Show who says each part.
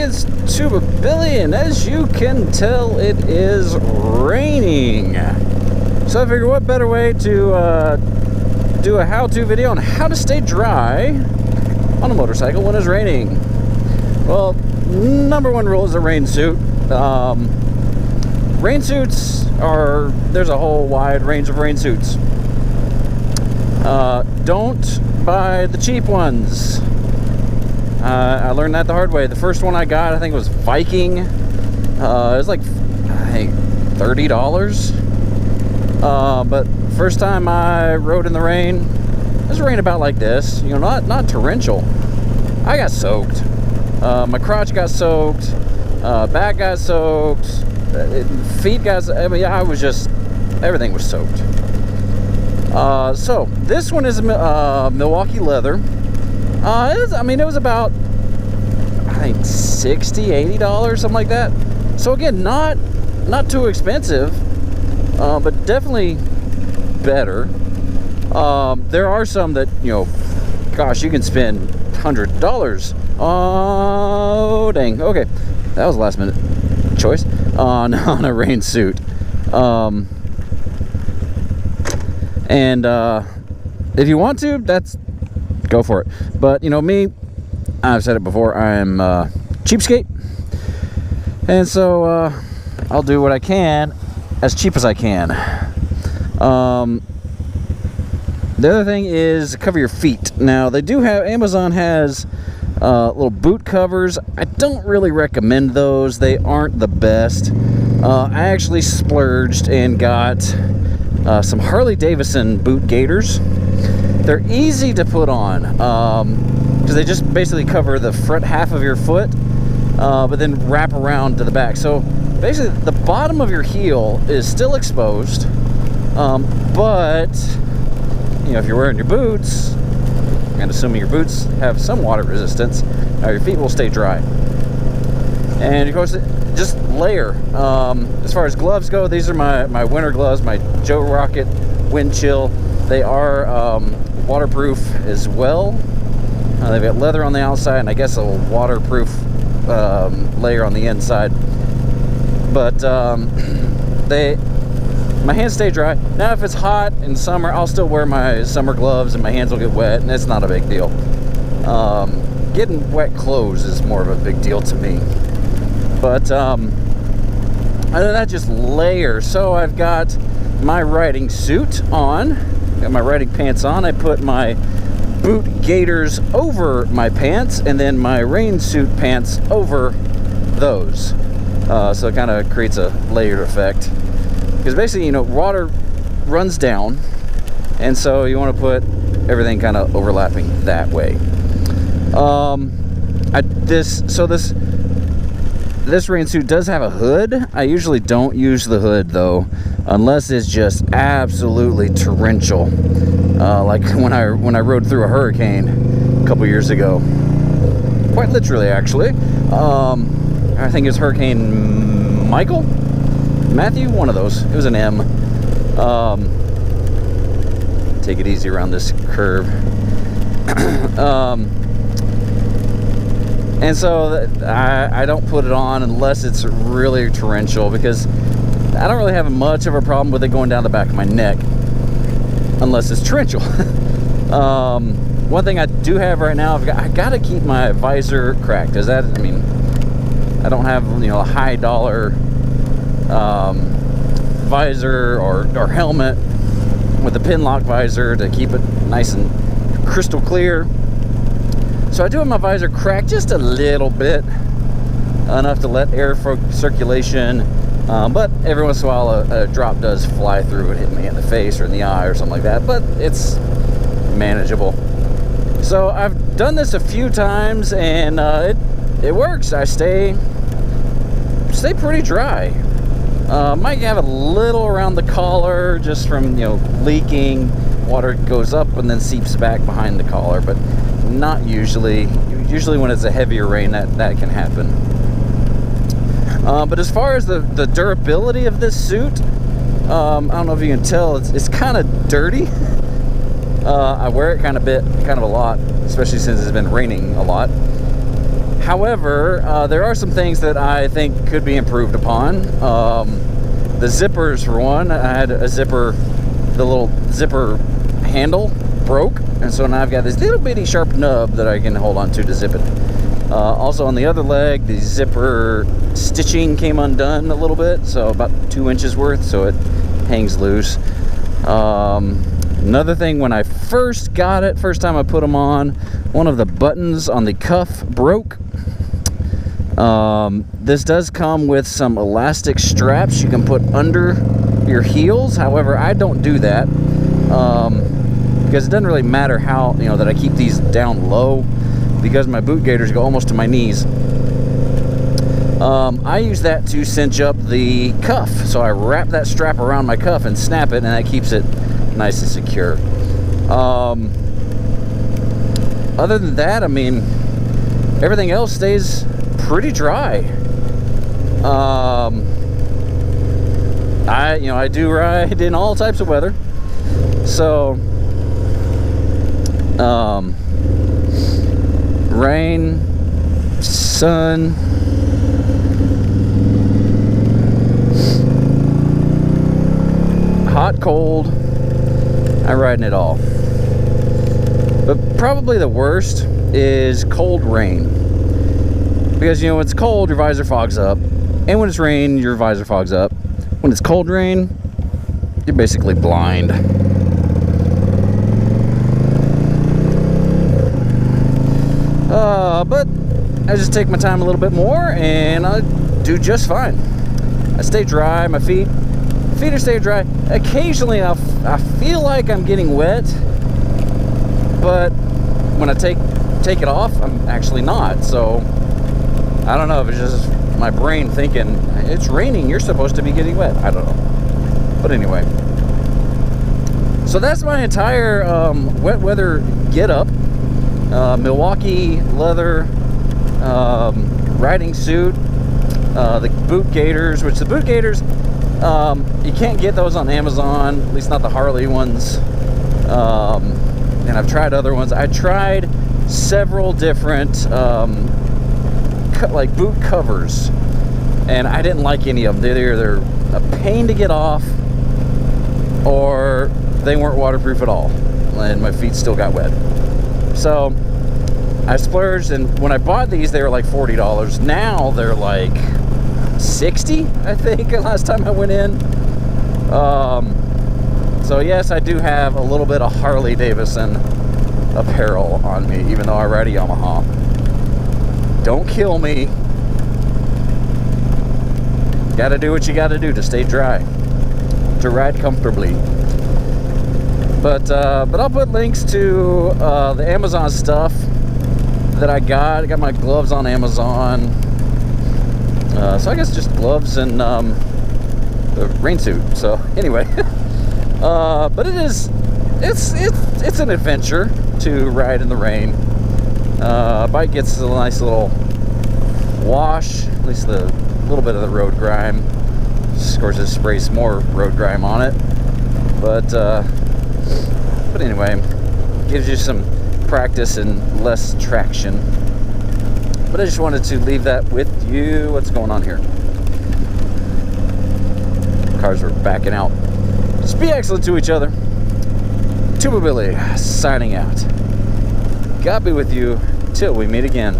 Speaker 1: millions to a billion. As you can tell, it is raining. So I figured what better way to do a how-to video on how to stay dry on a motorcycle when it's raining. Well, number one rule is a rain suit. Rain suits are, there's a whole wide range of rain suits. Don't buy the cheap ones. I learned that the hard way. The first one I got, I think it was Viking. It was like, I think $30. But first time I rode in the rain, it was rain about like this, you know, not torrential. I got soaked. My crotch got soaked, back got soaked, feet got, I mean, I was just, everything was soaked. So this one is Milwaukee leather. It was about, I think $60, $80, something like that. So again, not too expensive, but definitely better. There are some that, you know, gosh, you can spend $100. Oh, dang. Okay, that was a last minute choice on a rain suit. If you want to, go for it. But you know me, I've said it before, I'm cheapskate, and so I'll do what I can as cheap as I can. The other thing is cover your feet. Now they do have, Amazon has little boot covers. I don't really recommend those. They aren't the best. I actually splurged and got some Harley Davidson boot gaiters. They're easy to put on because they just basically cover the front half of your foot, but then wrap around to the back. So basically the bottom of your heel is still exposed, but you know, if you're wearing your boots, and assuming your boots have some water resistance, your feet will stay dry. And of course, just layer. As far as gloves go, these are my winter gloves, my Joe Rocket Wind Chill. They are waterproof as well. They've got leather on the outside, and I guess a waterproof layer on the inside. But my hands stay dry. Now if it's hot in summer, I'll still wear my summer gloves and my hands will get wet, and it's not a big deal. Getting wet clothes is more of a big deal to me. But other than that, just layer. So I've got my riding suit on, got my riding pants on. I put my boot gaiters over my pants, and then my rain suit pants over those. So it kind of creates a layered effect. Because basically, you know, water runs down, and so you want to put everything kind of overlapping that way. This rain suit does have a hood. I usually don't use the hood though, unless it's just absolutely torrential, like when I rode through a hurricane a couple years ago. Quite literally, actually. I think it's Hurricane Matthew, one of those. It was an M. Take it easy around this curve. And so I don't put it on unless it's really torrential, because I don't really have much of a problem with it going down the back of my neck unless it's torrential. One thing I do have right now, I got to keep my visor cracked. I don't have, you know, a high dollar visor or helmet with a pin lock visor to keep it nice and crystal clear. So I do have my visor cracked just a little bit, enough to let air circulation, but every once in a while a drop does fly through and hit me in the face or in the eye or something like that, but it's manageable. So I've done this a few times, and it works. I stay pretty dry. Might have a little around the collar just from, you know, leaking. Water goes up and then seeps back behind the collar, but not usually. Usually when it's a heavier rain, that can happen. But as far as the durability of this suit, I don't know if you can tell, it's kind of dirty. I wear it kind of a lot, especially since it's been raining a lot. However, there are some things that I think could be improved upon. The zippers, for one. I had a zipper, the little zipper handle broke, and so now I've got this little bitty sharp nub that I can hold on to zip it. Also on the other leg, the zipper stitching came undone a little bit, so about 2 inches worth, so it hangs loose. Another thing, when I first got it, first time I put them on, one of the buttons on the cuff broke. This does come with some elastic straps you can put under your heels. However, I don't do that because it doesn't really matter how, that I keep these down low, because my boot gaiters go almost to my knees. I use that to cinch up the cuff, so I wrap that strap around my cuff and snap it, and that keeps it nice and secure. Other than that, I mean, everything else stays pretty dry. I do ride in all types of weather, so rain, sun, hot, cold, I ride in it all. But probably the worst is cold rain, because when it's cold, your visor fogs up, and when it's rain, your visor fogs up. When it's cold rain, you're basically blind. But I just take my time a little bit more, and I do just fine. I stay dry. My feet are staying dry. Occasionally, I feel like I'm getting wet, but when I take it off, I'm actually not. So I don't know if it's just my brain thinking it's raining, you're supposed to be getting wet. I don't know. But anyway, so that's my entire wet weather get up. Milwaukee leather riding suit, the boot gaiters, which the boot gaiters, you can't get those on Amazon, at least not the Harley ones. And I've tried other ones. I tried several different like boot covers, and I didn't like any of them. They're a pain to get off, or they weren't waterproof at all, and my feet still got wet. So I splurged, and when I bought these, they were like $40. Now they're like $60, I think, last time I went in. So yes, I do have a little bit of Harley Davidson apparel on me, even though I ride a Yamaha. Don't kill me. Gotta do what you gotta do to stay dry, to ride comfortably. But I'll put links to the Amazon stuff that I got. I got my gloves on Amazon. So I guess just gloves and the rain suit. So anyway, but it's an adventure to ride in the rain. Bike gets a nice little wash, at least the little bit of the road grime. Of course, it sprays some more road grime on it. But anyway, gives you some practice and less traction. But I just wanted to leave that with you. What's going on here? Cars are backing out. Just be excellent to each other. Tuba Billy signing out. God be with you till we meet again.